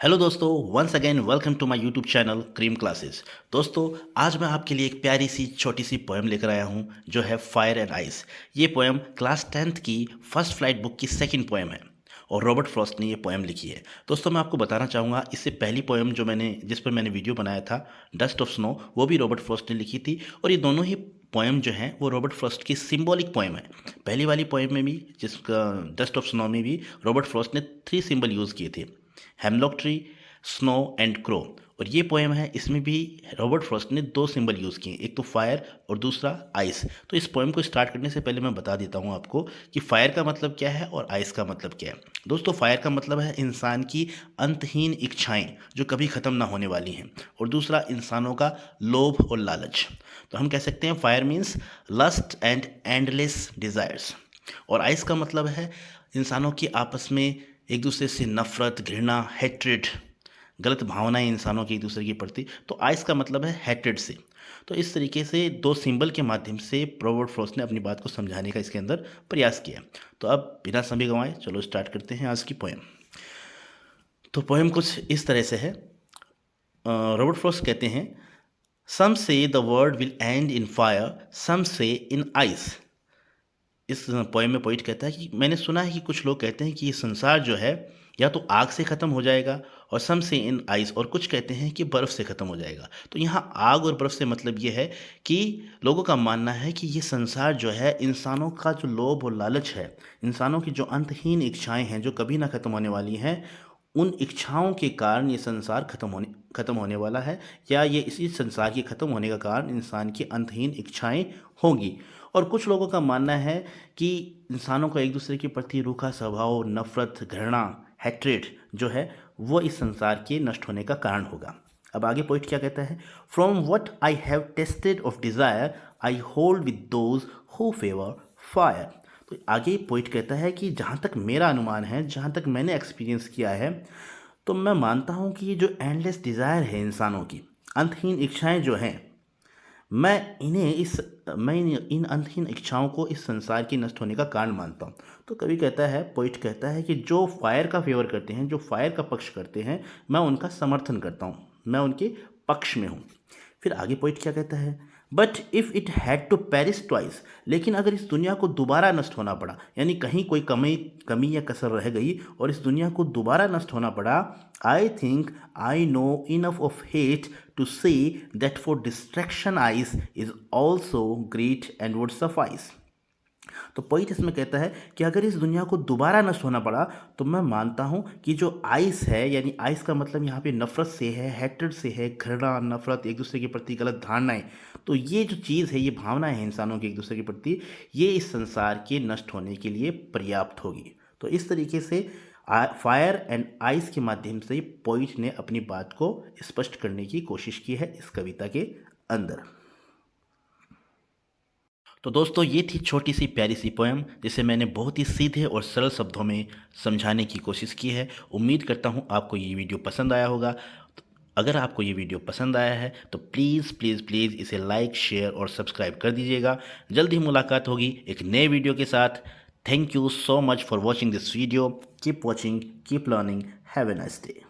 Hello दोस्तों, once again welcome to my YouTube channel Cream Classes. दोस्तों, आज मैं आपके लिए एक प्यारी सी छोटी सी पोएम लेकर आया हूँ जो है फायर एंड आइस। ये पोएम क्लास 10th की फर्स्ट फ्लाइट बुक की सेकंड पोएम है और रॉबर्ट फ्रॉस्ट ने ये पोएम लिखी है। दोस्तों, मैं आपको बताना चाहूँगा, इससे पहली पोएम जिस पर मैंने वीडियो बनाया था, डस्ट ऑफ स्नो, वो भी रॉबर्ट फ्रॉस्ट ने लिखी थी। और ये दोनों ही पोएम जो है वो रॉबर्ट फ्रॉस्ट की सिंबॉलिक पोएम है। पहली वाली पोएम में भी, जिसका डस्ट ऑफ स्नो में भी, रॉबर्ट फ्रॉस्ट ने 3 सिंबल यूज़ किए थे, hemlock tree, snow and crow. और ये पोएम है, इसमें भी रॉबर्ट फ्रॉस्ट ने 2 सिंबल यूज़ किए, एक तो फायर और दूसरा आइस। तो इस पोएम को स्टार्ट करने से पहले मैं बता देता हूँ आपको कि फायर का मतलब क्या है और आइस का मतलब क्या है। दोस्तों, फायर का मतलब है इंसान की अंतहीन इच्छाएं जो कभी ख़त्म ना होने वाली हैं, और दूसरा इंसानों का लोभ और लालच। तो हम कह सकते हैं fire means lust and endless desires. और आइस का मतलब है इंसानों की आपस में एक दूसरे से नफरत, घृणा, हेट्रेड, गलत भावनाएं इंसानों की एक दूसरे के प्रति। तो आइस का मतलब है हेट्रेड से। तो इस तरीके से 2 सिंबल के माध्यम से रॉबर्ट फ्रॉस्ट ने अपनी बात को समझाने का इसके अंदर प्रयास किया। तो अब बिना समय गंवाए चलो स्टार्ट करते हैं आज की पोएम। तो पोएम कुछ इस तरह से है। रॉबर्ट फ्रॉस्ट कहते हैं, some say the world will end in fire, some say in ice. इस पोएम में पोइट कहता है कि मैंने सुना है कि कुछ लोग कहते हैं कि ये संसार जो है या तो आग से ख़त्म हो जाएगा, और सम से इन आइस, और कुछ कहते हैं कि बर्फ़ से ख़त्म हो जाएगा। तो यहाँ आग और बर्फ़ से मतलब ये है कि लोगों का मानना है कि ये संसार जो है, इंसानों का जो लोभ और लालच है, इंसानों की जो अंतहीन इच्छाएं हैं जो कभी ना ख़त्म होने वाली हैं, उन इच्छाओं के कारण ये संसार ख़त्म होने वाला है, या ये इसी संसार के ख़त्म होने का कारण इंसान की अंतहीन इच्छाएं होंगी। और कुछ लोगों का मानना है कि इंसानों का एक दूसरे के प्रति रूखा स्वभाव, नफरत, घृणा, हैट्रेड जो है, वो इस संसार के नष्ट होने का कारण होगा। अब आगे पॉइंट क्या कहता है, from what I have tested of desire I hold with those who favour fire. तो आगे पॉइंट कहता है कि जहाँ तक मेरा अनुमान है, जहाँ तक मैंने एक्सपीरियंस किया है, तो मैं मानता हूँ कि ये जो एंडलेस डिज़ायर है इंसानों की, अंतहीन इच्छाएं जो हैं, मैं इन अंतहीन इच्छाओं को इस संसार के नष्ट होने का कारण मानता हूँ। तो कवि कहता है, पोइट कहता है कि जो फायर का फेवर करते हैं, जो फायर का पक्ष करते हैं, मैं उनका समर्थन करता हूँ, मैं उनके पक्ष में हूँ। फिर आगे पोइट क्या कहता है, but if it had to perish twice, लेकिन अगर इस दुनिया को दोबारा नष्ट होना पड़ा, यानी कहीं कोई कमी कमी या कसर रह गई और इस दुनिया को दोबारा नष्ट होना पड़ा, I think I know enough of hate to say that for destruction ice is also great and would suffice. तो पॉइंट इसमें कहता है कि अगर इस दुनिया को दोबारा नष्ट होना पड़ा, तो मैं मानता हूँ कि जो आइस है, यानी आइस का मतलब यहाँ पे नफरत से है, हैट्रेड से है, घृणा, नफरत, एक दूसरे के प्रति गलत धारणाएं, तो ये जो चीज़ है, ये भावनाएं हैं इंसानों के एक दूसरे के प्रति, ये इस संसार के नष्ट होने के लिए पर्याप्त होगी। तो इस तरीके से फायर एंड आइस के माध्यम से पोइट ने अपनी बात को स्पष्ट करने की कोशिश की है इस कविता के अंदर। तो दोस्तों, ये थी छोटी सी प्यारी सी पोएम जिसे मैंने बहुत ही सीधे और सरल शब्दों में समझाने की कोशिश की है। उम्मीद करता हूँ आपको ये वीडियो पसंद आया होगा। तो अगर आपको ये वीडियो पसंद आया है तो प्लीज़ प्लीज़ प्लीज़ इसे लाइक, शेयर और सब्सक्राइब कर दीजिएगा। जल्द ही मुलाकात होगी एक नए वीडियो के साथ। Thank you so much for watching this video. Keep watching, keep learning, have a nice day.